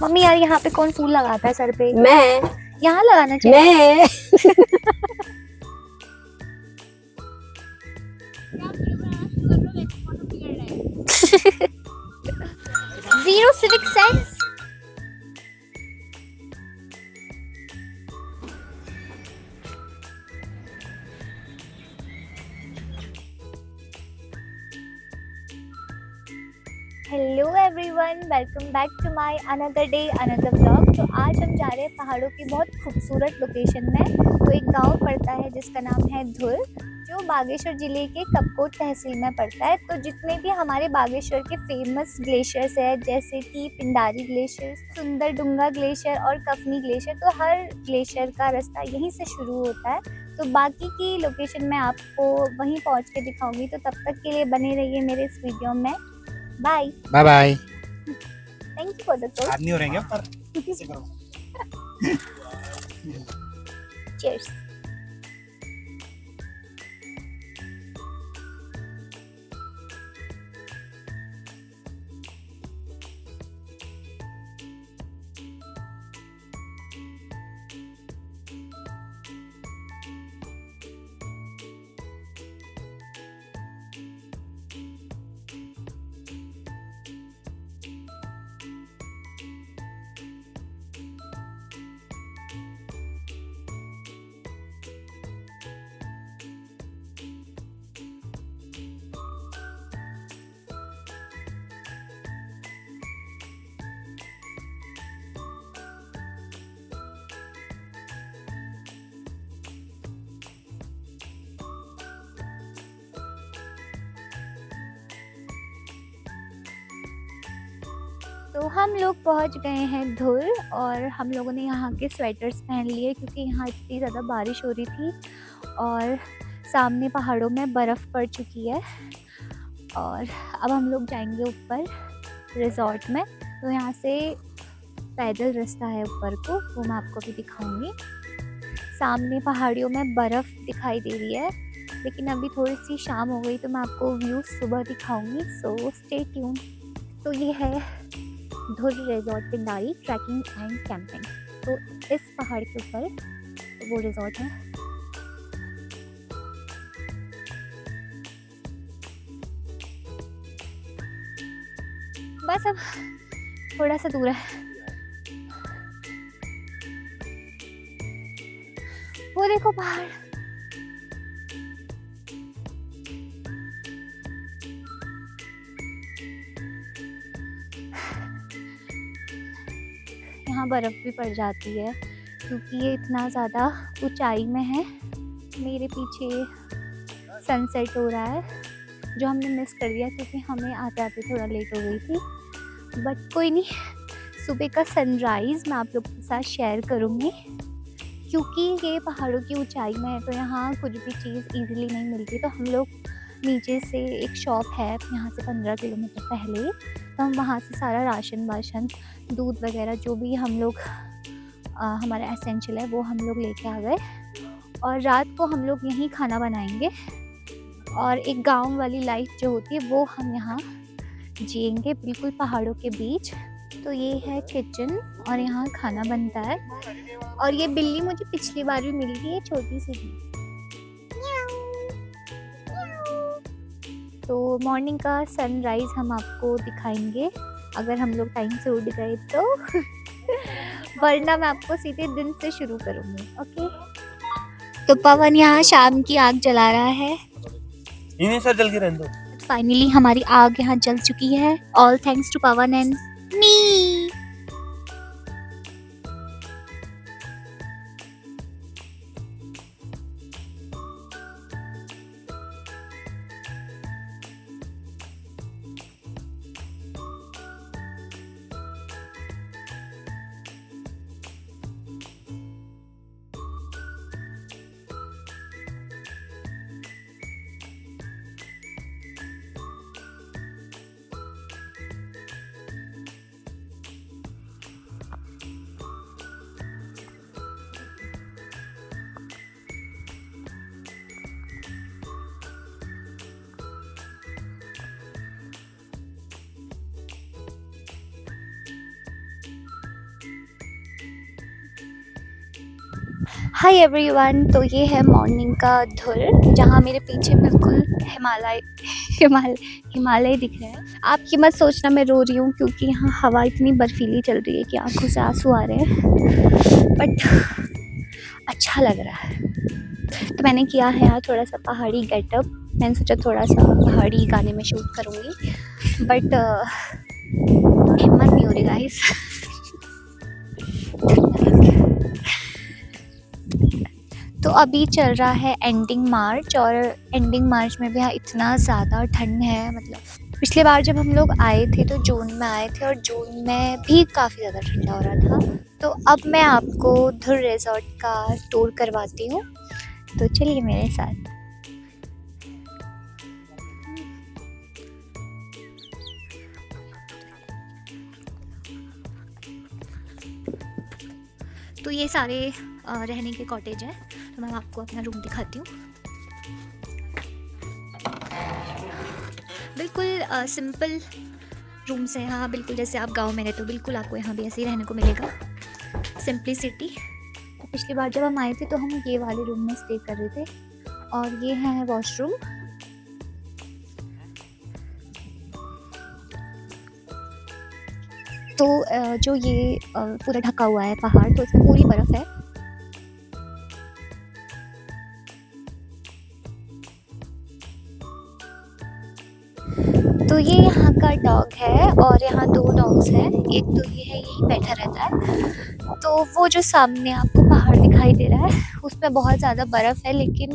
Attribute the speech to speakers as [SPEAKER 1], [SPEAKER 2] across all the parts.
[SPEAKER 1] Mummy यार यहाँ पे कौन फूल लगाता है सर पे?
[SPEAKER 2] मैं
[SPEAKER 1] यहाँ लगाना चाहिए।
[SPEAKER 2] मैं
[SPEAKER 1] 0 civic sense. Hello everyone, welcome back to my another day another vlog. तो आज हम जा रहे हैं पहाड़ों की बहुत खूबसूरत लोकेशन में। तो एक गांव पड़ता है जिसका नाम है धुर, जो बागेश्वर जिले के कपकोट तहसील में पड़ता है। तो जितने भी हमारे बागेश्वर के फेमस ग्लेशियर्स है, जैसे कि पिंडारी ग्लेशियर, सुंदरडुंगा ग्लेशियर और कफनी ग्लेशियर, तो हर ग्लेशियर का रास्ता यहीं से शुरू होता है। तो बाकी की लोकेशन मैं आपको वहीं पहुंच के दिखाऊंगी। तो तब तक के लिए बने रहिए मेरे इस वीडियो में। Bye
[SPEAKER 3] bye bye.
[SPEAKER 1] Thank you for the talk.
[SPEAKER 3] आदमी हो रहेंगे पर
[SPEAKER 1] चीयर्स। तो हम लोग पहुंच गए हैं धुर, और हम लोगों ने यहाँ के स्वेटर्स पहन लिए क्योंकि यहाँ इतनी ज़्यादा बारिश हो रही थी और सामने पहाड़ों में बर्फ़ पड़ चुकी है। और अब हम लोग जाएंगे ऊपर रिजॉर्ट में। तो यहाँ से पैदल रास्ता है ऊपर को, वो मैं आपको भी दिखाऊंगी। सामने पहाड़ियों में बर्फ़ दिखाई दे रही है, लेकिन अभी थोड़ी सी शाम हो गई तो मैं आपको व्यू सुबह दिखाऊंगी। So stay tune. तो ये है Dhur resort Pindari trekking and camping. तो इस पहाड़ के ऊपर वो रिजॉर्ट है। बस अब थोड़ा सा दूर है। वो देखो पहाड़। यहाँ बर्फ़ भी पड़ जाती है क्योंकि ये इतना ज़्यादा ऊंचाई में है। मेरे पीछे सनसेट हो रहा है, जो हमने मिस कर दिया क्योंकि हमें आते आते थोड़ा लेट हो गई थी। बट कोई नहीं, सुबह का सनराइज़ मैं आप लोग के साथ शेयर करूँगी। क्योंकि ये पहाड़ों की ऊंचाई में है तो यहाँ कुछ भी चीज़ इजीली नहीं मिलती। तो हम लोग नीचे से, एक शॉप है यहाँ से 15 किलोमीटर पहले, तो हम वहाँ से सारा राशन वाशन, दूध वगैरह जो भी हम लोग हमारा एसेंशियल है वो हम लोग लेके आ गए। और रात को हम लोग यहीं खाना बनाएंगे और एक गांव वाली लाइफ जो होती है वो हम यहाँ जिएंगे, बिल्कुल पहाड़ों के बीच। तो ये है किचन और यहाँ खाना बनता है। और ये बिल्ली मुझे पिछली बार भी मिली थी, ये छोटी सी थी। तो मॉर्निंग का सनराइज़ हम आपको दिखाएंगे अगर हम लोग टाइम से उठ गए तो। वरना मैं आपको सीधे दिन से शुरू करूँगी। ओके। तो पवन यहाँ शाम की आग जला रहा है।
[SPEAKER 3] इन्हीं सर जल के रहने दो।
[SPEAKER 1] फाइनली हमारी आग यहाँ जल चुकी है। All thanks to Pavan and me. Hi everyone, तो ये है मॉर्निंग का धुल, जहाँ मेरे पीछे बिल्कुल हिमालय दिख रहा है। आप ये मत सोचना मैं रो रही हूँ, क्योंकि यहाँ हवा इतनी बर्फीली चल रही है कि आंखों से आंसू आ रहे हैं, बट अच्छा लग रहा है। तो मैंने किया है यहाँ थोड़ा सा पहाड़ी गेटअप। मैंने सोचा थोड़ा सा पहाड़ी गाने में शूट करूँगी, बट हिम्मत नहीं हो रही गाइस। तो अभी चल रहा है एंडिंग मार्च, और एंडिंग मार्च में भी यहाँ इतना ज़्यादा ठंड है। मतलब पिछले बार जब हम लोग आए थे तो जून में आए थे, और जून में भी काफ़ी ज़्यादा ठंडा हो रहा था। तो अब मैं आपको धुर रिजॉर्ट का टूर करवाती हूँ, तो चलिए मेरे साथ। तो ये सारे रहने के कॉटेज हैं, तो मैं आपको अपना रूम दिखाती हूँ। बिल्कुल सिंपल रूम्स हैं यहाँ, बिल्कुल जैसे आप गांव में रहते हो, बिल्कुल आपको यहाँ भी ऐसे ही रहने को मिलेगा। सिंप्लिसिटी। पिछली बार जब हम आए थे तो हम ये वाले रूम में स्टे कर रहे थे, और ये है वॉशरूम। तो जो ये पूरा ढका हुआ है पहाड़, तो उसमें पूरी बर्फ़ है। तो ये यहाँ का डॉग है, और यहाँ 2 डॉग्स हैं। एक तो ये है, यही बैठा रहता है। तो वो जो सामने आपको पहाड़ दिखाई दे रहा है, उसमें बहुत ज़्यादा बर्फ़ है, लेकिन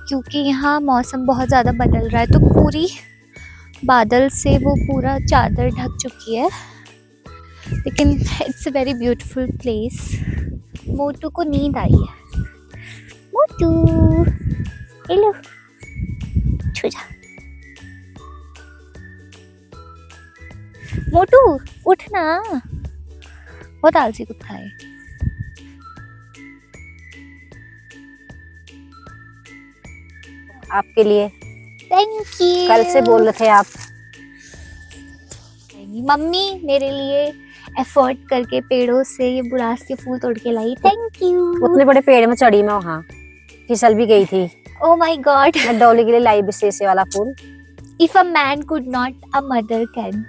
[SPEAKER 1] क्योंकि यहाँ मौसम बहुत ज़्यादा बदल रहा है, तो पूरी बादल से वो पूरा चादर ढक चुकी है। लेकिन it's a very beautiful place. Motu को नींद आई है। मोटू, हेलो, छू जा। मोटू उठना, बहुत आलसी कुत्ता है।
[SPEAKER 2] आपके लिए
[SPEAKER 1] थैंक यू।
[SPEAKER 2] कल से बोल रहे थे आप।
[SPEAKER 1] मम्मी मेरे लिए एफर्ट करके पेड़ों से ये बुरास के फूल तोड़ के लाई। Thank you.
[SPEAKER 2] उतने बड़े पेड़ में चढ़ी मैं, वहाँ फिसल भी गई थी।
[SPEAKER 1] Oh my God.
[SPEAKER 2] मैं डॉली के लिए लाई विशेष वाला फूल।
[SPEAKER 1] If a man could not, a mother can.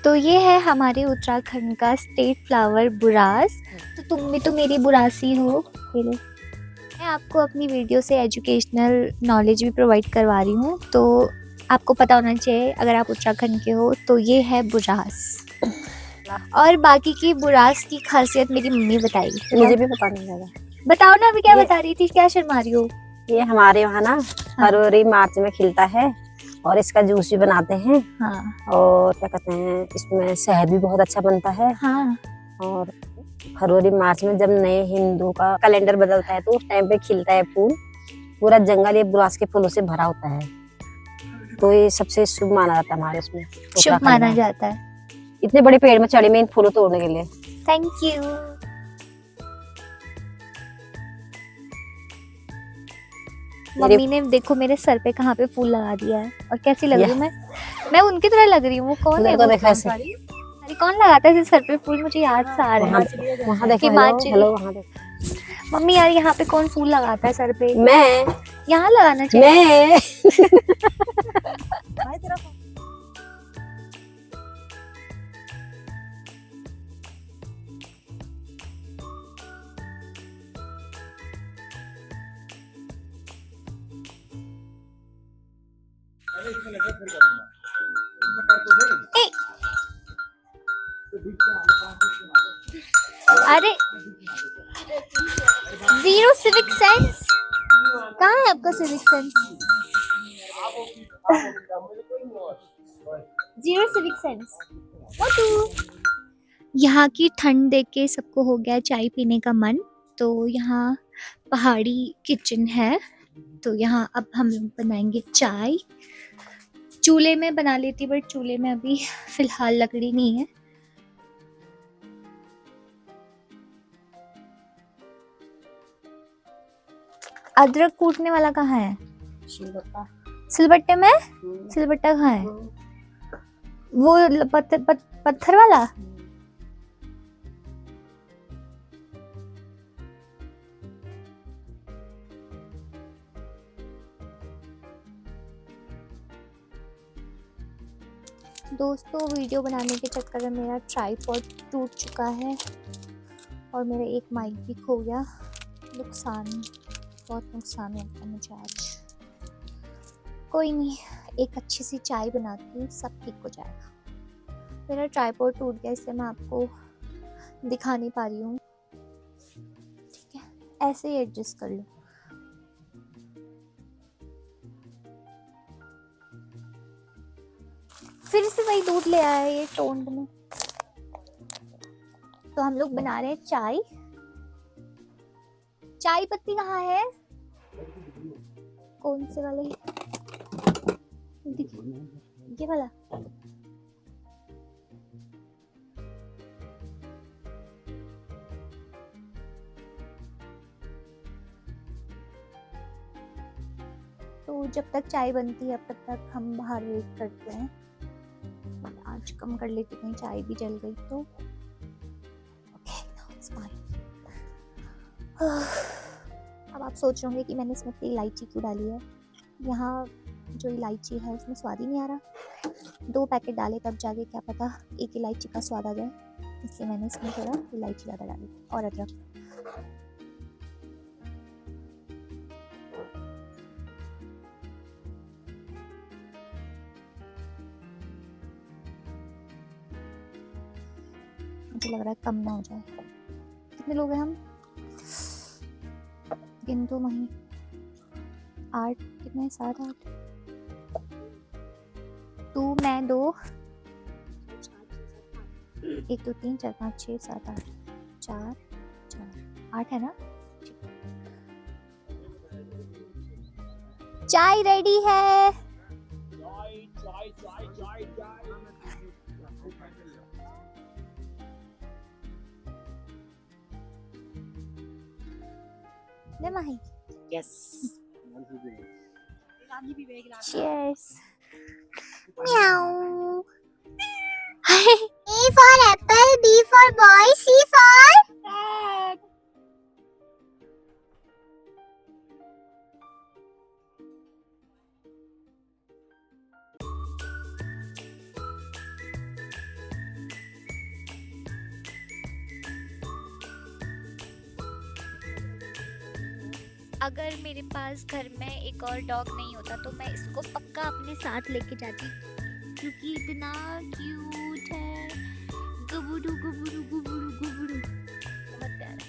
[SPEAKER 1] तो ये है हमारे उत्तराखंड का स्टेट फ्लावर बुरास। तो तुम भी तो मेरी बुरासी हो। हेलो, मैं आपको अपनी वीडियो से एजुकेशनल नॉलेज भी प्रोवाइड करवा रही हूँ, तो आपको पता होना चाहिए अगर आप उत्तराखंड के हो। तो ये है बुरास, और बाकी की बुरास की खासियत मेरी मम्मी बताएगी।
[SPEAKER 2] मुझे भी पता नहीं लगा।
[SPEAKER 1] बताओ ना, अभी क्या बता रही थी, क्या शर्मा रही हो?
[SPEAKER 2] ये हमारे वहाँ ना फरवरी मार्च में खिलता है, और इसका जूस भी बनाते हैं।
[SPEAKER 1] हाँ
[SPEAKER 2] और क्या कहते हैं, इसमें शहद भी बहुत अच्छा बनता है।
[SPEAKER 1] हाँ।
[SPEAKER 2] और फरवरी मार्च में जब नए हिंदू का कैलेंडर बदलता है, तो उस टाइम पे खिलता है फूल। पूरा जंगल ये बुरास के फूलों से भरा होता है, तो ये सबसे शुभ माना जाता है हमारे उसमें।
[SPEAKER 1] शुभ माना जाता है।
[SPEAKER 2] इतने बड़े पेड़ में चढ़ी मैं इन फूलों तोड़ने के लिए।
[SPEAKER 1] Thank you. मम्मी ने देखो मेरे सर पे कहाँ पे फूल लगा दिया है, और कैसी लग रही हूँ मैं उनकी तरह लग रही हूँ। वो कौन है?
[SPEAKER 2] मेरे को देखा ऐसे।
[SPEAKER 1] अरे कौन लगाता है ऐसे सर पे फूल? मुझे याद सा आ रहा है।
[SPEAKER 2] वहाँ देखो,
[SPEAKER 1] हिमाचल।
[SPEAKER 2] हेलो, वहाँ देखो।
[SPEAKER 1] मम्मी यार, यहाँ पे कौन फूल लगाता है सर पे?
[SPEAKER 2] मैं
[SPEAKER 1] यहाँ लगाना चाहिए।
[SPEAKER 2] मैं
[SPEAKER 1] अरे जीरो सिविक सेंस। कहाँ है आपका civic sense? Zero civic sense. यहाँ की ठंड देख के सबको हो गया चाय पीने का मन, तो यहाँ पहाड़ी किचन है। तो यहाँ अब हम लोग बनाएंगे चाय। चूल्हे में बना लेती, बट चूल्हे में अभी फिलहाल लकड़ी नहीं है। अदरक कूटने वाला कहाँ है? सिलबट्टे में। सिलबट्टा कहाँ है? वो पत्थर वाला। दोस्तों वीडियो बनाने के चक्कर में मेरा ट्राइपॉड टूट चुका है और मेरा एक माइक भी खो गया। बहुत नुकसान हो गया मुझे आज। कोई नहीं, एक अच्छी सी चाय बनाती हूँ, सब ठीक हो जाएगा। मेरा ट्राइपॉड टूट गया इसलिए मैं आपको दिखा नहीं पा रही हूँ, ठीक है, ऐसे ही एडजस्ट कर लो। फिर से वही दूध ले आया ये टोंड में। तो हम लोग बना रहे हैं चाय। चाय पत्ती कहाँ है? कौन से वाले? ये वाला। तो जब तक चाय बनती है तब तक हम बाहर वेट करते हैं। आज कम कर लेती, कहीं चाय भी जल गई तो। Okay, now it's fine. अब आप सोच रहे होंगे कि मैंने इसमें इतनी इलायची क्यों डाली है। यहाँ जो इलायची है उसमें स्वाद ही नहीं आ रहा। 2 पैकेट डाले तब जाके क्या पता एक इलायची का स्वाद आ जाए, इसलिए मैंने इसमें थोड़ा इलायची ज़्यादा डाली और अदरक। मुझे लग रहा है कम ना हो जाए। कितने लोग हैं हम? गिन तो वहीं 8, कितने 7 8, 2 मैं 2 1 2 3 4 5 6 7 8 4 8 है ना। चाय रेडी है। ले माही।
[SPEAKER 2] Yes.
[SPEAKER 1] Cheers. Meow. A for apple, B for boy, C for cat. अगर मेरे पास घर में एक और डॉग नहीं होता तो मैं इसको पक्का अपने साथ लेके जाती, क्योंकि इतना क्यूट है। गुबुडू गुबुडू गुबुडू गुबुडू, बहुत प्यारा।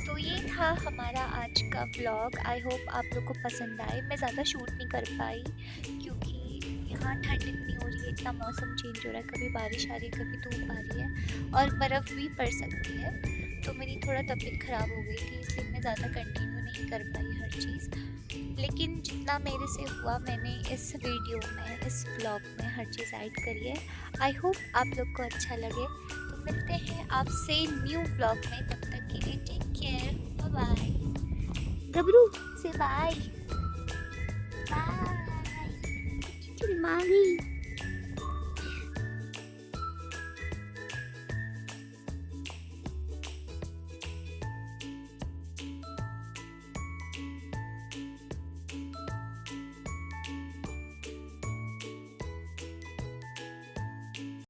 [SPEAKER 1] तो ये था हमारा आज का व्लॉग। आई होप आप लोग को पसंद आए। मैं ज़्यादा शूट नहीं कर पाई क्योंकि यहाँ ठंड इतनी हो रही है, इतना मौसम चेंज हो रहा है, कभी बारिश आ रही है, कभी धूप आ रही है और बर्फ़ भी पड़ सकती है। तो मेरी थोड़ा तबीयत ख़राब हो गई थी, इसलिए मैं ज़्यादा कंटिन्यू नहीं कर पाई हर चीज़। लेकिन जितना मेरे से हुआ मैंने इस वीडियो में, इस व्लॉग में हर चीज़ ऐड करी है। आई होप आप लोग को अच्छा लगे। तो मिलते हैं आपसे न्यू व्लॉग में, तब तक के लिए टेक केयर, बाय बाय। गबरू से बाय बाय। मारी।